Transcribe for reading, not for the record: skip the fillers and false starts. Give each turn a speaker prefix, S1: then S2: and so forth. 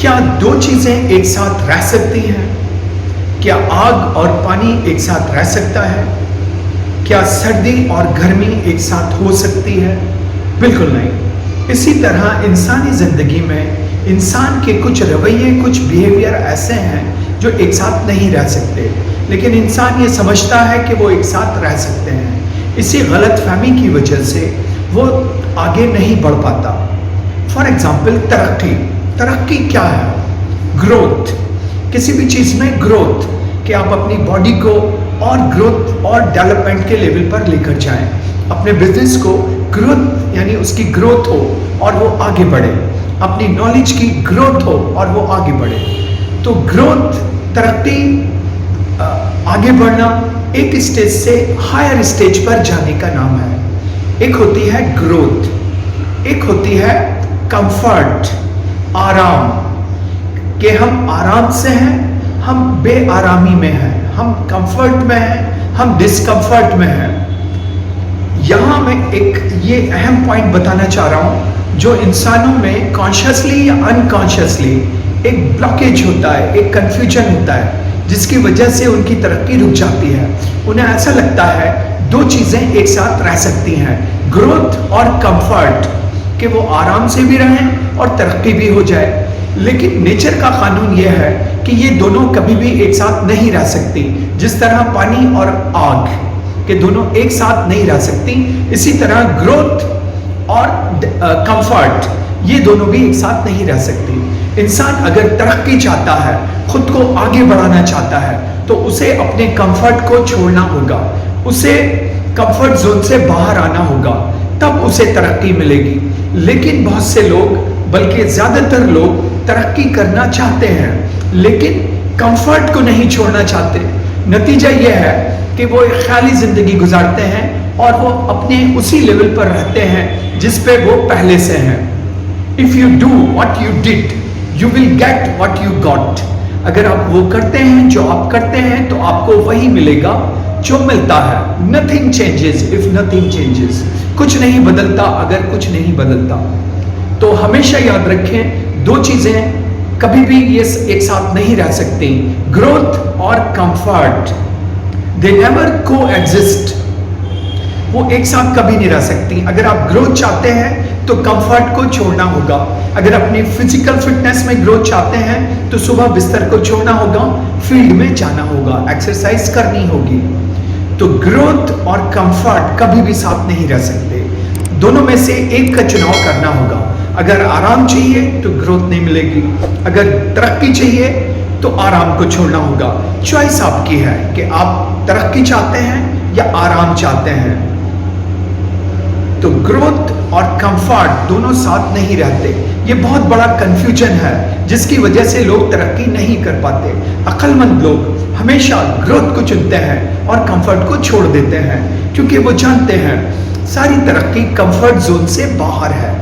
S1: کیا دو چیزیں ایک ساتھ رہ سکتی ہیں؟ کیا آگ اور پانی ایک ساتھ رہ سکتا ہے؟ کیا سردی اور گرمی ایک ساتھ ہو سکتی ہے؟ بالکل نہیں۔ اسی طرح انسانی زندگی میں انسان کے کچھ رویے، کچھ بیہیویئر ایسے ہیں جو ایک ساتھ نہیں رہ سکتے، لیکن انسان یہ سمجھتا ہے کہ وہ ایک ساتھ رہ سکتے ہیں۔ اسی غلط فہمی کی وجہ سے وہ آگے نہیں بڑھ پاتا۔ فار ایگزامپل ترقی کیا ہے؟ گروتھ، کسی بھی چیز میں گروتھ، کہ آپ اپنی باڈی کو اور گروتھ اور ڈیولپمنٹ کے لیول پر لے کر جائیں، اپنے بزنس کو گروتھ یعنی اس کی گروتھ ہو اور وہ آگے بڑھے، اپنی نالج کی گروتھ ہو اور وہ آگے بڑھے۔ تو گروتھ، ترقی، آگے بڑھنا ایک اسٹیج سے ہائر اسٹیج پر جانے کا نام ہے۔ ایک ہوتی ہے گروتھ، ایک ہوتی ہے کمفرٹ، آرام، کہ ہم آرام سے ہیں، ہم بے آرامی میں ہیں، ہم کمفرٹ میں ہیں، ہم ڈسکمفرٹ میں ہیں۔ یہاں میں ایک یہ اہم پوائنٹ بتانا چاہ رہا ہوں، جو انسانوں میں کانشیسلی یا انکانشیسلی ایک بلاکیج ہوتا ہے، ایک کنفیوژن ہوتا ہے، جس کی وجہ سے ان کی ترقی رک جاتی ہے۔ انہیں ایسا لگتا ہے دو چیزیں ایک ساتھ رہ سکتی ہیں، گروتھ اور کمفرٹ، کہ وہ آرام سے بھی رہیں اور ترقی بھی ہو جائے۔ لیکن نیچر کا قانون یہ ہے کہ یہ دونوں کبھی بھی ایک ساتھ نہیں رہ سکتی۔ جس طرح پانی اور آگ کہ دونوں ایک ساتھ نہیں رہ سکتی، اسی طرح گروتھ اور کمفرٹ یہ دونوں بھی ایک ساتھ نہیں رہ سکتی۔ انسان اگر ترقی چاہتا ہے، خود کو آگے بڑھانا چاہتا ہے، تو اسے اپنے کمفرٹ کو چھوڑنا ہوگا، اسے کمفرٹ زون سے باہر آنا ہوگا، تب اسے ترقی ملے گی۔ لیکن بہت سے لوگ، بلکہ زیادہ تر لوگ ترقی کرنا چاہتے ہیں لیکن کمفرٹ کو نہیں چھوڑنا چاہتے۔ نتیجہ یہ ہے کہ وہ ایک خیالی زندگی گزارتے ہیں اور وہ اپنے اسی لیول پر رہتے ہیں جس پہ وہ پہلے سے ہیں۔ If you do what you did, you will get what you got۔ اگر آپ وہ کرتے ہیں جو آپ کرتے ہیں تو آپ کو وہی ملے گا جو ملتا ہے۔ Nothing changes if nothing changes۔ کچھ نہیں بدلتا اگر کچھ نہیں بدلتا۔ تو ہمیشہ یاد رکھیں، دو چیزیں کبھی بھی یہ ایک ساتھ نہیں رہ سکتی، گروتھ اور کمفرٹ۔ They never coexist۔ وہ ایک ساتھ کبھی نہیں رہ سکتی۔ اگر آپ گروتھ چاہتے ہیں تو کمفرٹ کو چھوڑنا ہوگا۔ اگر اپنی فزیکل فٹنس میں گروتھ چاہتے ہیں تو صبح بستر کو چھوڑنا ہوگا، فیلڈ میں جانا ہوگا، ایکسرسائز کرنی ہوگی۔ تو گروتھ اور کمفرٹ کبھی بھی ساتھ نہیں رہ سکتے، دونوں میں سے ایک کا چناؤ کرنا ہوگا۔ اگر آرام چاہیے تو گروتھ نہیں ملے گی، اگر ترقی چاہیے تو آرام کو چھوڑنا ہوگا۔ چوائس آپ کی ہے کہ آپ ترقی چاہتے ہیں یا آرام چاہتے ہیں۔ تو گروتھ اور کمفرٹ دونوں ساتھ نہیں رہتے۔ یہ بہت بڑا کنفیوژن ہے جس کی وجہ سے لوگ ترقی نہیں کر پاتے۔ عقل مند لوگ ہمیشہ گروتھ کو چنتے ہیں اور کمفرٹ کو چھوڑ دیتے ہیں، کیونکہ وہ جانتے ہیں ساری ترقی کمفرٹ زون سے باہر ہے۔